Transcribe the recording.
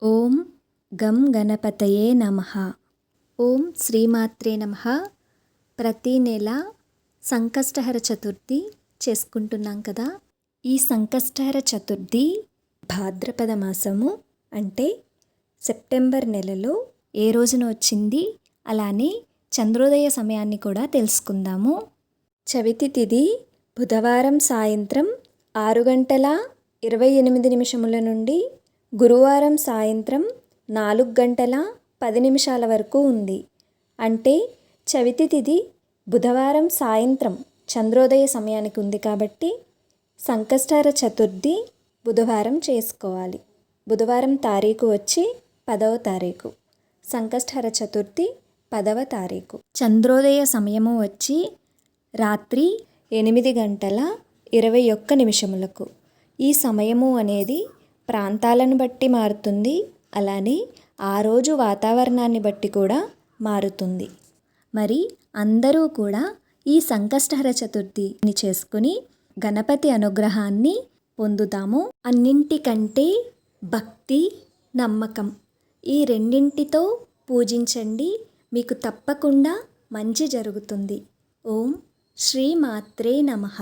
ఓం గం గణపతయే నమః. ఓం శ్రీమాత్రే నమః. ప్రతి నెల సంకష్టహర చతుర్థి చేసుకుంటున్నాం కదా. ఈ సంకష్టహర చతుర్థి భాద్రపద మాసము అంటే సెప్టెంబర్ నెలలో ఏ రోజున వచ్చింది, అలానే చంద్రోదయ సమయాన్ని కూడా తెలుసుకుందాము. చవితి తిథి బుధవారం సాయంత్రం 6:28 నుండి గురువారం సాయంత్రం 4:10 వరకు ఉంది. అంటే చవితి తిథి బుధవారం సాయంత్రం చంద్రోదయ సమయానికి ఉంది కాబట్టి సంకష్టహర చతుర్థి బుధవారం చేసుకోవాలి. బుధవారం తారీఖు వచ్చి 10వ తారీఖు, సంకష్టహర చతుర్థి 10వ తారీఖు. చంద్రోదయ సమయము వచ్చి రాత్రి 8:21 ఈ సమయము అనేది ప్రాంతాలను బట్టి మారుతుంది, అలానే ఆ రోజు వాతావరణాన్ని బట్టి కూడా మారుతుంది. మరి అందరూ కూడా ఈ సంకష్టహర చతుర్థిని చేసుకుని గణపతి అనుగ్రహాన్ని పొందుతాము. అన్నింటికంటే భక్తి, నమ్మకం ఈ రెండింటితో పూజించండి, మీకు తప్పకుండా మంచి జరుగుతుంది. ఓం శ్రీమాత్రే నమః.